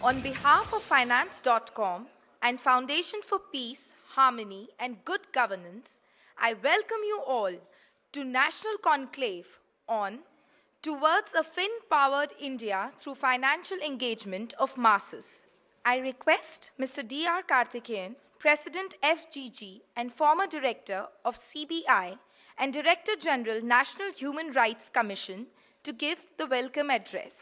On behalf of Finance.com and Foundation for Peace, Harmony and Good Governance, I welcome you all to National Conclave on Towards a Fin-Powered India Through Financial Engagement of Masses. I request Mr. D.R. Karthikeyan, President FGG and former Director of SEBI and Director General National Human Rights Commission to give the welcome address.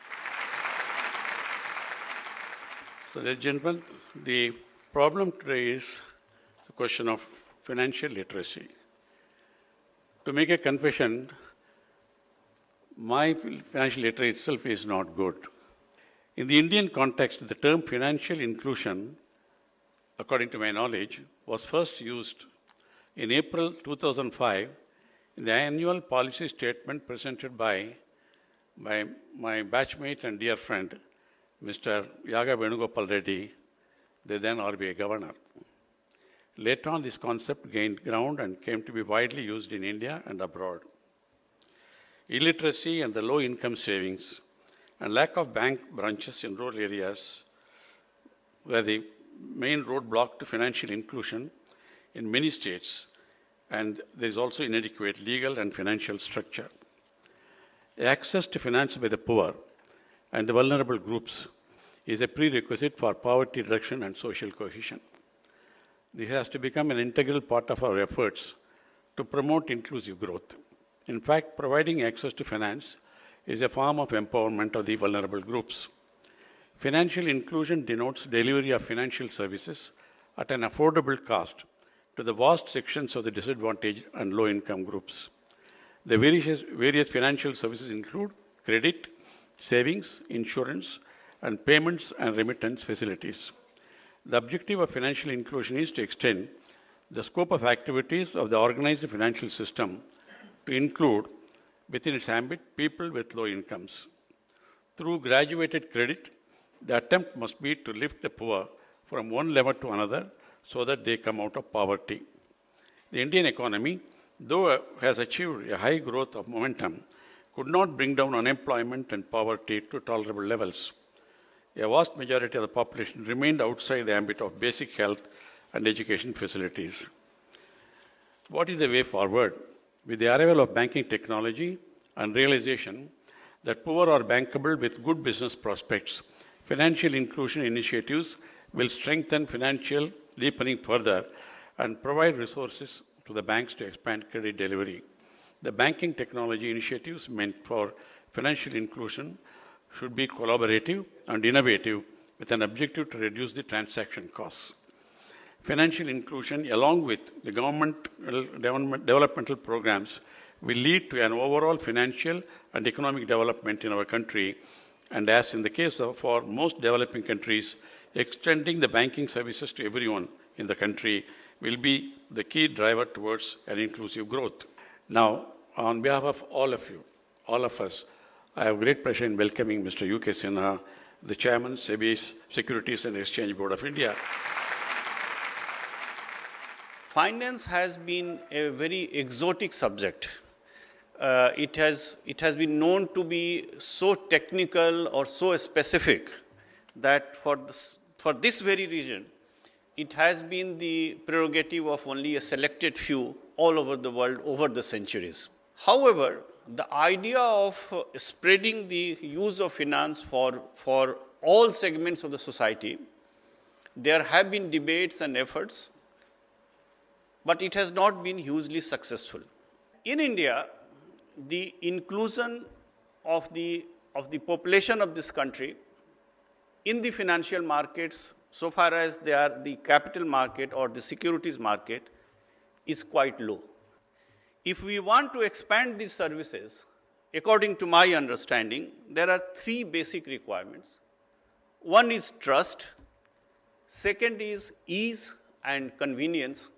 So, ladies and gentlemen, the problem today is the question of financial literacy. To make a confession, my financial literacy itself is not good. In the Indian context, the term financial inclusion, according to my knowledge, was first used in April 2005 in the annual policy statement presented by my batchmate and dear friend, Mr. Yaga Venugopal Reddy, the then RBI governor. Later on, this concept gained ground and came to be widely used in India and abroad. Illiteracy and the low income savings and lack of bank branches in rural areas were the main roadblock to financial inclusion in many states, and there is also inadequate legal and financial structure. Access to finance by the poor and the vulnerable groups is a prerequisite for poverty reduction and social cohesion. This has to become an integral part of our efforts to promote inclusive growth. In fact, providing access to finance is a form of empowerment of the vulnerable groups. Financial inclusion denotes delivery of financial services at an affordable cost to the vast sections of the disadvantaged and low-income groups. The various financial services include credit, savings, insurance, and payments and remittance facilities. The objective of financial inclusion is to extend the scope of activities of the organized financial system to include within its ambit people with low incomes. Through graduated credit, the attempt must be to lift the poor from one level to another so that they come out of poverty. The Indian economy, though has achieved a high growth of momentum, could not bring down unemployment and poverty to tolerable levels. A vast majority of the population remained outside the ambit of basic health and education facilities. What is the way forward? With the arrival of banking technology and realization that poor are bankable with good business prospects, financial inclusion initiatives will strengthen financial deepening further and provide resources to the banks to expand credit delivery. The banking technology initiatives meant for financial inclusion should be collaborative and innovative with an objective to reduce the transaction costs. Financial inclusion, along with the developmental programs, will lead to an overall financial and economic development in our country, and as in the case of for most developing countries, extending the banking services to everyone in the country will be the key driver towards an inclusive growth. Now, on behalf of all of you, all of us, I have great pleasure in welcoming Mr. UK Sinha, the Chairman, SEBI's Securities and Exchange Board of India. Finance has been a very exotic subject. It has been known to be so technical or so specific that for this very reason, it has been the prerogative of only a selected few all over the world over the centuries. However, the idea of spreading the use of finance for all segments of the society, there have been debates and efforts, but it has not been hugely successful. In India, the inclusion of the population of this country in the financial markets, so far as they are the capital market or the securities market, is quite low. If we want to expand these services, according to my understanding, there are three basic requirements. One is trust, second is ease and convenience,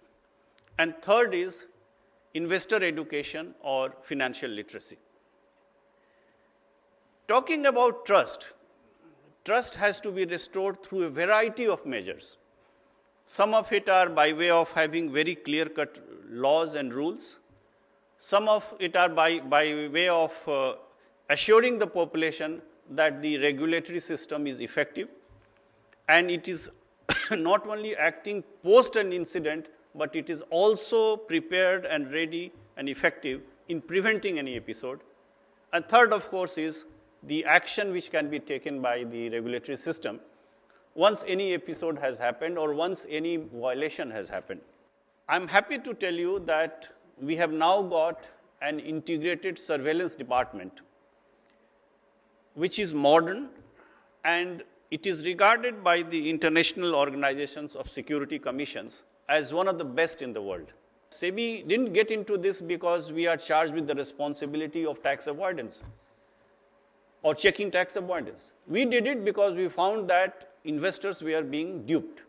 and third is investor education or financial literacy. Talking about trust, trust has to be restored through a variety of measures. Some of it are by way of having very clear-cut laws and rules. Some of it are by way of assuring the population that the regulatory system is effective. and it is not only acting post an incident, but it is also prepared and ready and effective in preventing any episode. And third, of course, is the action which can be taken by the regulatory system once any episode has happened or once any violation has happened. I'm happy to tell you that we have now got an integrated surveillance department, which is modern, and it is regarded by the international organizations of security commissions as one of the best in the world. SEBI didn't get into this because we are charged with the responsibility of tax avoidance or checking tax avoidance. We did it because we found that investors were being duped.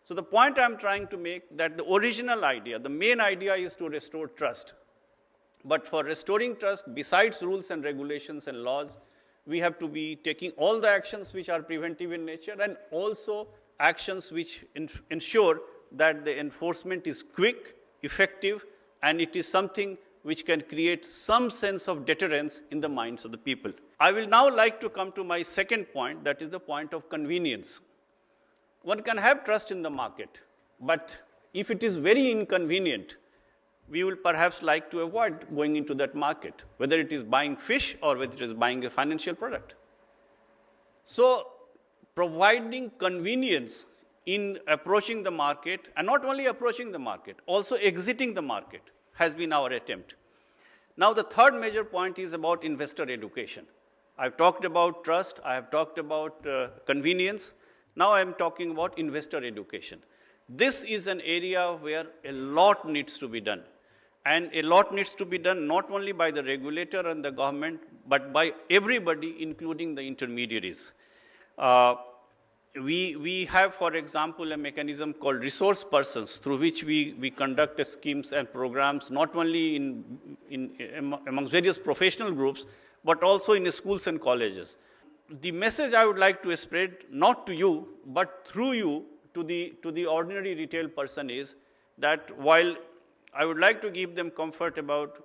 So the point I'm trying to make that the original idea, the main idea is to restore trust. But for restoring trust, besides rules and regulations and laws, we have to be taking all the actions which are preventive in nature and also actions which ensure that the enforcement is quick, effective, and it is something which can create some sense of deterrence in the minds of the people. I will now like to come to my second point, that is the point of convenience. One can have trust in the market, but if it is very inconvenient, we will perhaps like to avoid going into that market, whether it is buying fish or whether it is buying a financial product. So, providing convenience in approaching the market, and not only approaching the market, also exiting the market has been our attempt. Now, the third major point is about investor education. I've talked about trust, I have talked about convenience. Now I'm talking about investor education. This is an area where a lot needs to be done. And a lot needs to be done not only by the regulator and the government, but by everybody, including the intermediaries. We have, for example, a mechanism called resource persons through which we conduct schemes and programs, not only among various professional groups, but also in schools and colleges. The message I would like to spread, not to you, but through you to the ordinary retail person is that while I would like to give them comfort about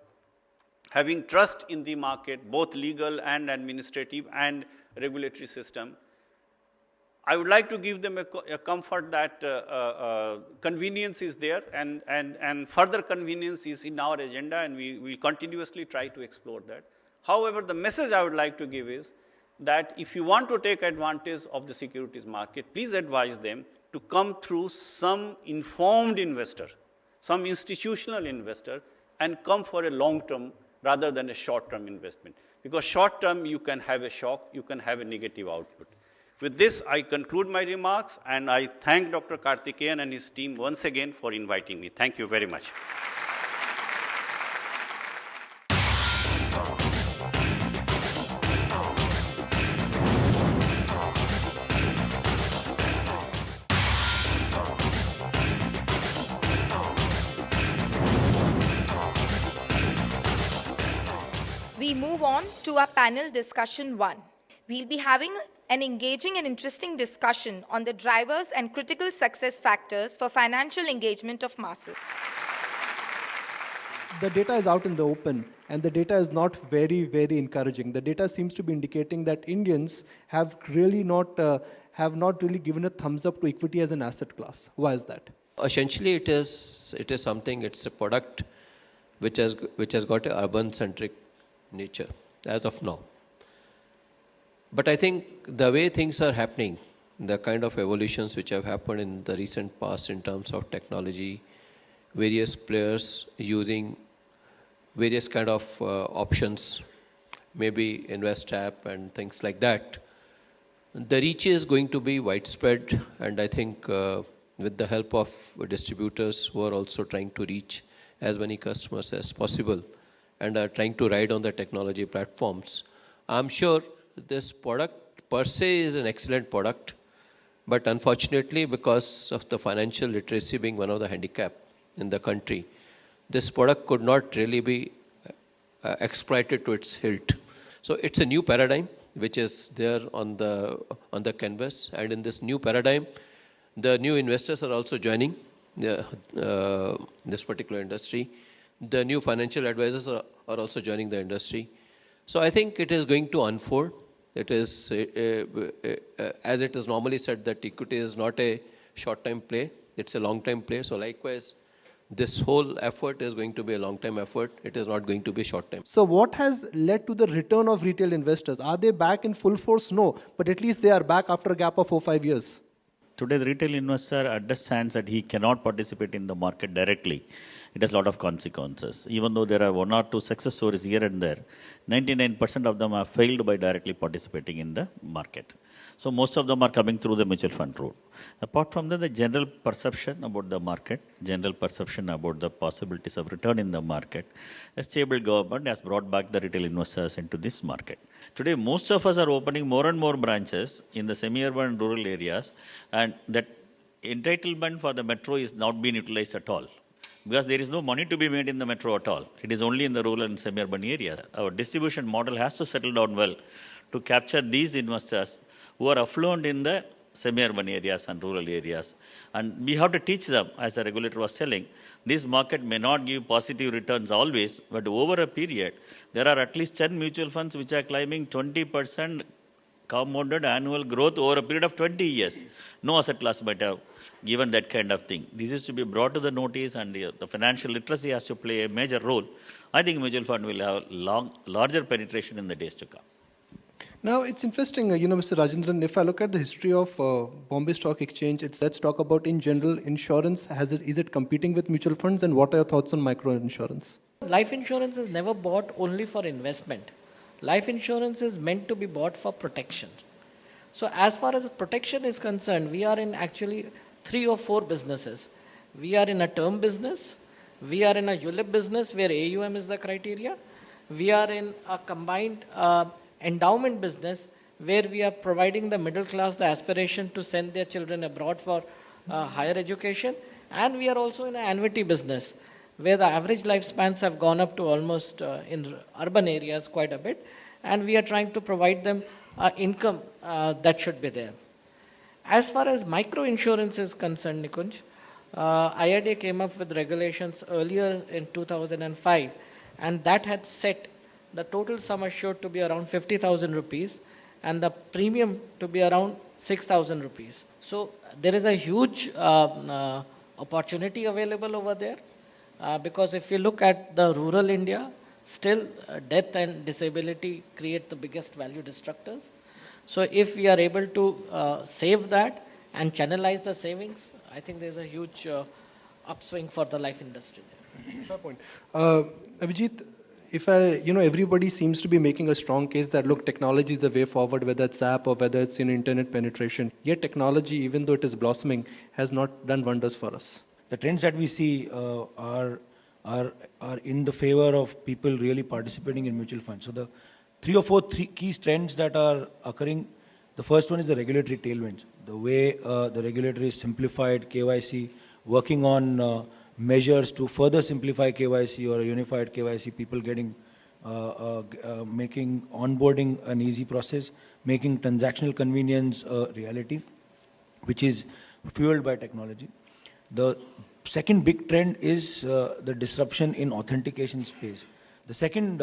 having trust in the market, both legal and administrative and regulatory system, I would like to give them a comfort that convenience is there and further convenience is in our agenda, and we will continuously try to explore that. However, the message I would like to give is that if you want to take advantage of the securities market, please advise them to come through some informed investor, some institutional investor, and come for a long-term rather than a short-term investment. Because short-term, you can have a shock, you can have a negative output. With this, I conclude my remarks, and I thank Dr. Karthikeyan and his team once again for inviting me. Thank you very much. We move on to our panel discussion 1. We'll be having an engaging and interesting discussion on the drivers and critical success factors for financial engagement of masses. The data is out in the open, and the data is not very, very encouraging. The data seems to be indicating that Indians have really not given a thumbs up to equity as an asset class. Why is that? Essentially, it is something. It's a product which has got an urban-centric nature as of now. But I think the way things are happening, the kind of evolutions which have happened in the recent past in terms of technology, various players using various kind of options, maybe Invest app and things like that, the reach is going to be widespread, and I think with the help of distributors who are also trying to reach as many customers as possible and are trying to ride on the technology platforms, I'm sure this product per se is an excellent product, but unfortunately, because of the financial literacy being one of the handicap in the country, this product could not really be exploited to its hilt. So it's a new paradigm which is there on the canvas, and in this new paradigm, the new investors are also joining this particular industry. The new financial advisors are also joining the industry. So I think it is going to unfold, It is, as it is normally said, that equity is not a short-time play, it's a long-time play. So likewise, this whole effort is going to be a long-time effort. It is not going to be short-time. So what has led to the return of retail investors? Are they back in full force? No, but at least they are back after a gap of 4-5 years. Today, the retail investor understands that he cannot participate in the market directly. It has a lot of consequences. Even though there are one or two success stories here and there, 99% of them have failed by directly participating in the market. So most of them are coming through the mutual fund route. Apart from that, the general perception about the market, general perception about the possibilities of return in the market, a stable government has brought back the retail investors into this market. Today, most of us are opening more and more branches in the semi-urban and rural areas, and that entitlement for the metro is not being utilized at all. Because there is no money to be made in the metro at all. It is only in the rural and semi-urban areas. Our distribution model has to settle down well to capture these investors who are affluent in the semi-urban areas and rural areas. And we have to teach them, as the regulator was telling, this market may not give positive returns always, but over a period, there are at least 10 mutual funds which are climbing 20% compounded annual growth over a period of 20 years. No asset class might have given that kind of thing. This is to be brought to the notice, and the financial literacy has to play a major role. I think mutual fund will have larger penetration in the days to come. Now, it's interesting, Mr. Rajendran, if I look at the history of Bombay Stock Exchange, let's talk about, in general, insurance. Is it competing with mutual funds, and what are your thoughts on micro insurance? Life insurance is never bought only for investment. Life insurance is meant to be bought for protection. So as far as protection is concerned, we are in actually 3 or 4 businesses. We are in a term business. We are in a ULIP business where AUM is the criteria. We are in a combined endowment business where we are providing the middle class the aspiration to send their children abroad for higher education. And we are also in an annuity business where the average lifespans have gone up to almost in urban areas quite a bit. And we are trying to provide them income that should be there. As far as micro insurance is concerned, Nikunj, IRDA came up with regulations earlier in 2005, and that had set the total sum assured to be around 50,000 rupees and the premium to be around 6,000 rupees. So there is a huge opportunity available over there because if you look at the rural India, still death and disability create the biggest value destructors. So if we are able to save that and channelize the savings, I think there's a huge upswing for the life industry there. Fair point. Abhijit, if everybody seems to be making a strong case that, look, technology is the way forward, whether it's app or whether it's in internet penetration, yet technology, even though it is blossoming, has not done wonders for us. The trends that we see are in the favor of people really participating in mutual funds. So the 3 or 4 key trends that are occurring, the first one is the regulatory tailwinds. The way the regulator is simplified KYC, working on measures to further simplify KYC or a unified KYC, people getting, making onboarding an easy process, making transactional convenience a reality, which is fueled by technology. The second big trend is the disruption in authentication space. The second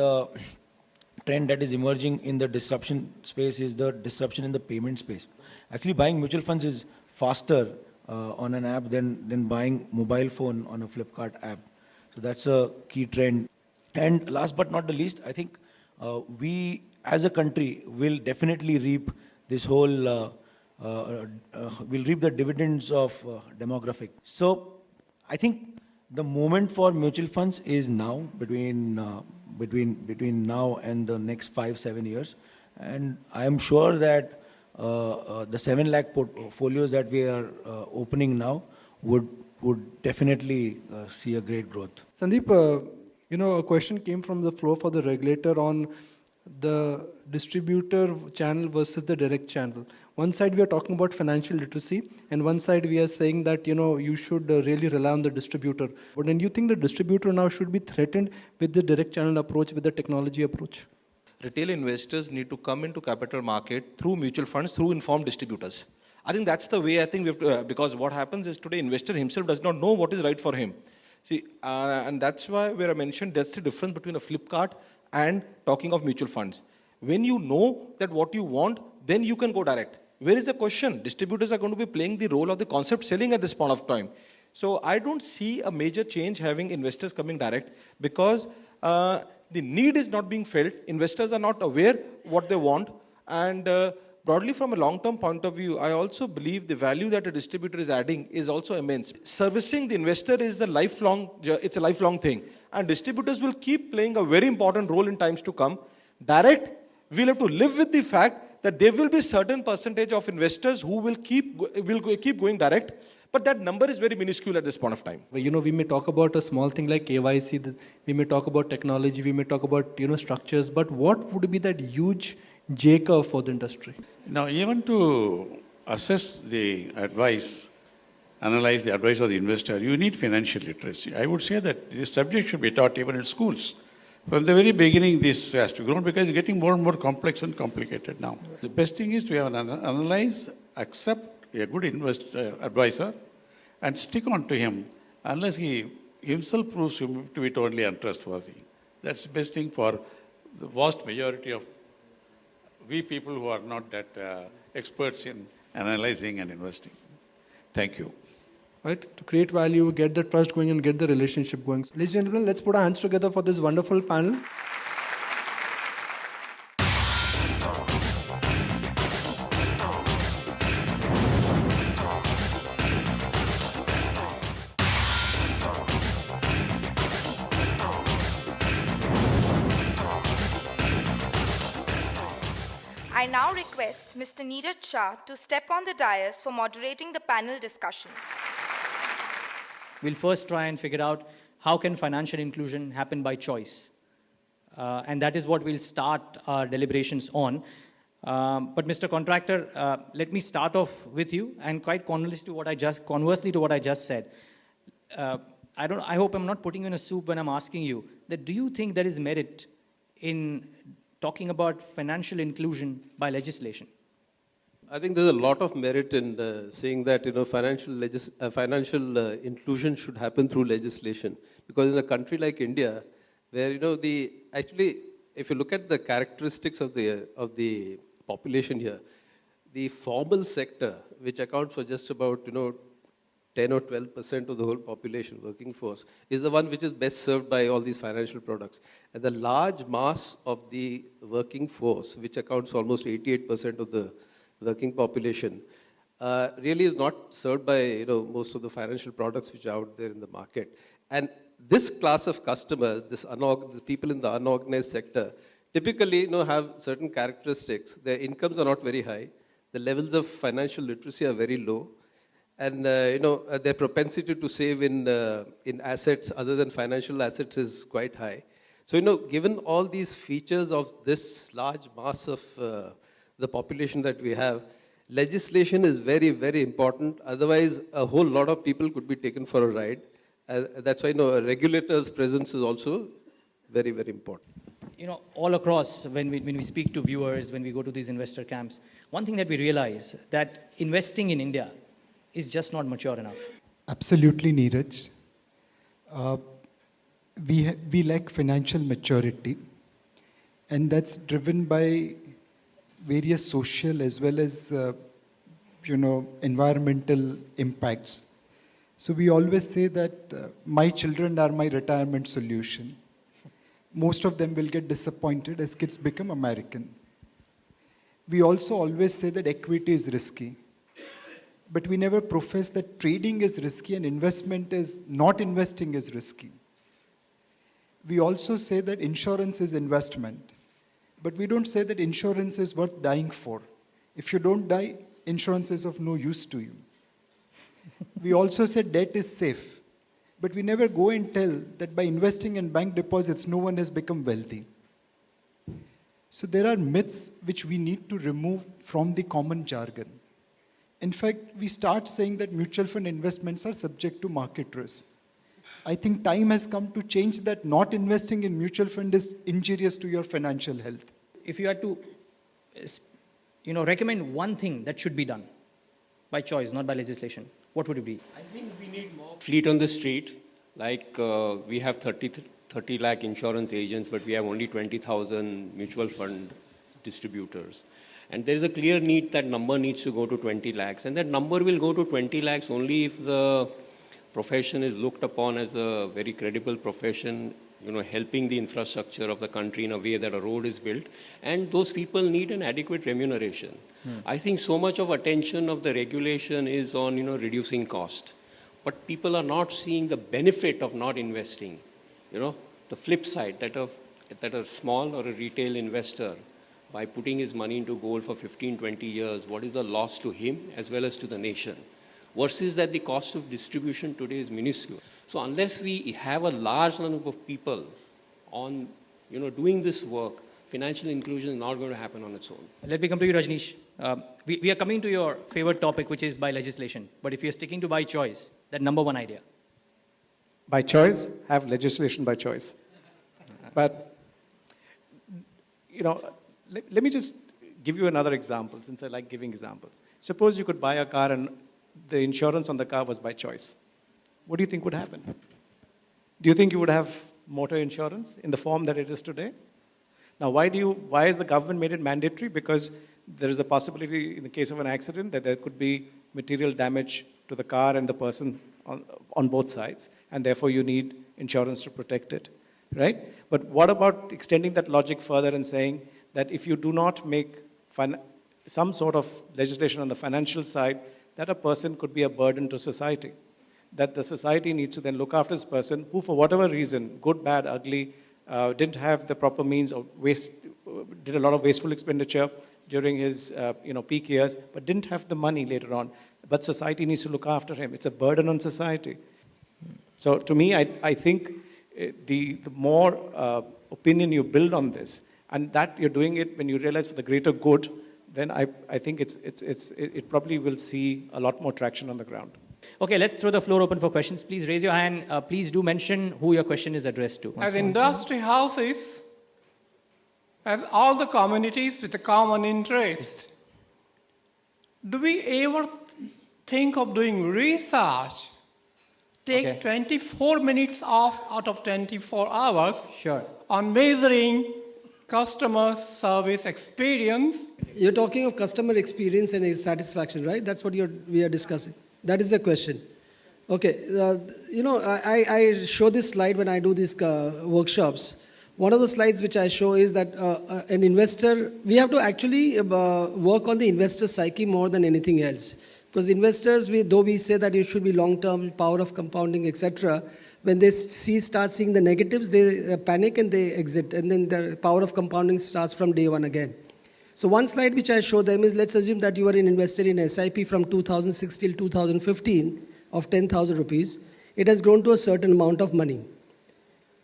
trend that is emerging in the disruption space is the disruption in the payment space. Actually, buying mutual funds is faster on an app than buying mobile phone on a Flipkart app. So that's a key trend. And last but not the least, I think we as a country will definitely reap this whole, will reap the dividends of demographic. So I think the moment for mutual funds is now, between now and the next 5-7 years. And I am sure that the 7 lakh portfolios that we are opening now would definitely see a great growth. Sandeep, a question came from the floor for the regulator on the distributor channel versus the direct channel. One side we are talking about financial literacy, and one side we are saying that you should really rely on the distributor. But then you think the distributor now should be threatened with the direct channel approach, with the technology approach? Retail investors need to come into capital market through mutual funds, through informed distributors. I think that's the way I think we have to, because what happens is today investor himself does not know what is right for him. See, and that's why where I mentioned that's the difference between a Flipkart and talking of mutual funds. When you know that what you want, then you can go direct. Where is the question? Distributors are going to be playing the role of the concept selling at this point of time. So I don't see a major change having investors coming direct because the need is not being felt. Investors are not aware what they want. And broadly from a long-term point of view, I also believe the value that a distributor is adding is also immense. Servicing the investor is it's a lifelong thing. And distributors will keep playing a very important role in times to come. Direct, we'll have to live with the fact that there will be certain percentage of investors who will keep going direct, but that number is very minuscule at this point of time. You know, we may talk about a small thing like KYC, we may talk about technology, we may talk about, structures, but what would be that huge J curve for the industry? Now, even to assess the advice, analyze the advice of the investor, you need financial literacy. I would say that this subject should be taught even in schools. From the very beginning, this has to grow because it's getting more and more complex and complicated now. The best thing is to have analyze, accept a good advisor, and stick on to him unless he himself proves him to be totally untrustworthy. That's the best thing for the vast majority of we people who are not that experts in analyzing and investing. Thank you. Right? To create value, get the trust going and get the relationship going. Ladies and gentlemen, let's put our hands together for this wonderful panel. I now request Mr. Neeraj Shah to step on the dais for moderating the panel discussion. We'll first try and figure out how can financial inclusion happen by choice. And that is what we'll start our deliberations on. But Mr. Contractor, let me start off with you, and quite conversely to what I just said. I hope I'm not putting you in a soup when I'm asking you that do you think there is merit in talking about financial inclusion by legislation? I think there's a lot of merit in saying that financial inclusion should happen through legislation, because in a country like India, where if you look at the characteristics of the population here, the formal sector, which accounts for just about 10 or 12% of the whole population working force, is the one which is best served by all these financial products. And the large mass of the working force, which accounts for almost 88% of the working population, really is not served by most of the financial products which are out there in the market. And this class of customers, the people in the unorganized sector, typically have certain characteristics. Their incomes are not very high. The levels of financial literacy are very low. And their propensity to save in assets other than financial assets is quite high. So given all these features of this large mass of the population that we have, legislation is very, very important. Otherwise, a whole lot of people could be taken for a ride. That's why a regulator's presence is also very, very important. All across, when we speak to viewers, when we go to these investor camps, one thing that we realize that investing in India is just not mature enough. Absolutely, Neeraj. We lack financial maturity, and that's driven by various social as well as environmental impacts. So we always say that my children are my retirement solution. Most of them will get disappointed as kids become American. We also always say that equity is risky. But we never profess that trading is risky and not investing is risky. We also say that insurance is investment. But we don't say that insurance is worth dying for. If you don't die, insurance is of no use to you. We also say debt is safe. But we never go and tell that by investing in bank deposits, no one has become wealthy. So there are myths which we need to remove from the common jargon. In fact, we start saying that mutual fund investments are subject to market risk. I think time has come to change that. Not investing in mutual fund is injurious to your financial health. If you had to recommend one thing that should be done by choice, not by legislation, what would it be? I think we need more fleet on the street. Like we have 30 lakh insurance agents, but we have only 20,000 mutual fund distributors. And there is a clear need that number needs to go to 20 lakhs. And that number will go to 20 lakhs only if the profession is looked upon as a very credible profession, helping the infrastructure of the country in a way that a road is built. And those people need an adequate remuneration. I think so much of attention of the regulation is on, reducing cost. But people are not seeing the benefit of not investing. The flip side, that a small or a retail investor, by putting his money into gold for 15, 20 years, what is the loss to him as well as to the nation? Versus that the cost of distribution today is minuscule. So unless we have a large number of people on, doing this work, financial inclusion is not going to happen on its own. Let me come to you, Rajneesh. We are coming to your favorite topic, which is by legislation. But if you're sticking to by choice, that number one idea. By choice, have legislation by choice. But, let me just give you another example, since I like giving examples. Suppose you could buy a car and the insurance on the car was by choice. What do you think would happen? Do you think you would have motor insurance in the form that it is today? Now, why has the government made it mandatory? Because there is a possibility in the case of an accident that there could be material damage to the car and the person on both sides, and therefore you need insurance to protect it, right? But what about extending that logic further and saying that if you do not make some sort of legislation on the financial side, that a person could be a burden to society, that the society needs to then look after this person who, for whatever reason, good, bad, ugly, didn't have the proper means of did a lot of wasteful expenditure during his peak years, but didn't have the money later on. But society needs to look after him. It's a burden on society. So to me, I think the more opinion you build on this, and that you're doing it when you realize for the greater good, then I think it probably will see a lot more traction on the ground. Okay, let's throw the floor open for questions. Please raise your hand. Please do mention who your question is addressed to. As industry houses, as all the communities with a common interest, do we ever think of doing research? Take 24 minutes off out of 24 hours on measuring customer service experience. You're talking of customer experience and satisfaction, right? That's what we are discussing. That is the question. Okay, I show this slide when I do these workshops. One of the slides which I show is that an investor, we have to actually work on the investor psyche more than anything else. Because investors, though we say that it should be long-term, power of compounding, etc., when they start seeing the negatives, they panic and they exit. And then the power of compounding starts from day one again. So one slide which I show them is, let's assume that you are an investor in SIP from 2006 till 2015 of 10,000 rupees. It has grown to a certain amount of money.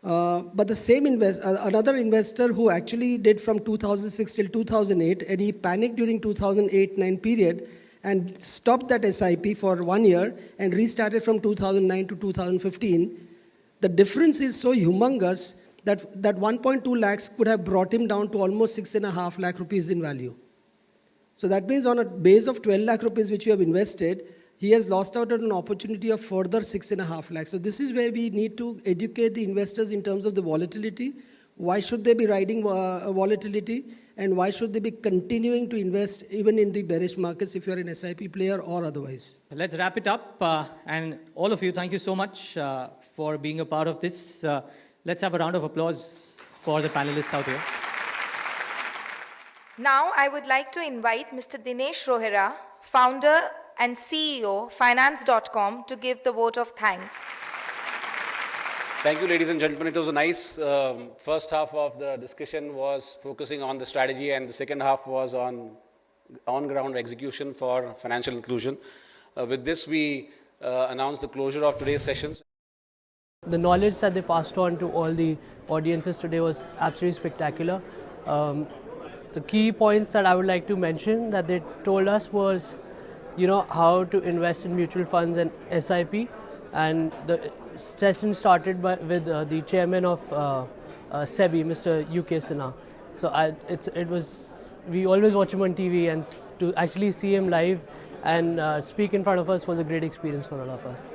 But the same another investor who actually did from 2006 till 2008, and he panicked during 2008-9 period and stopped that SIP for 1 year and restarted from 2009 to 2015. The difference is so humongous that 1.2 lakhs could have brought him down to almost 6.5 lakh rupees in value. So that means on a base of 12 lakh rupees which you have invested, he has lost out on an opportunity of further 6.5 lakhs. So this is where we need to educate the investors in terms of the volatility. Why should they be riding volatility? And why should they be continuing to invest even in the bearish markets if you're an SIP player or otherwise? Let's wrap it up. And all of you, thank you so much for being a part of this. Let's have a round of applause for the panelists out here. Now I would like to invite Mr. Dinesh Rohira, founder and CEO, Finance.com, to give the vote of thanks. Thank you, ladies and gentlemen. It was a nice first half of the discussion was focusing on the strategy, and the second half was on on-ground execution for financial inclusion. With this, we announce the closure of today's sessions. The knowledge that they passed on to all the audiences today was absolutely spectacular. The key points that I would like to mention that they told us was, how to invest in mutual funds and SIP. And the session started with the chairman of SEBI, Mr. UK Sinha. So we always watch him on TV, and to actually see him live and speak in front of us was a great experience for all of us.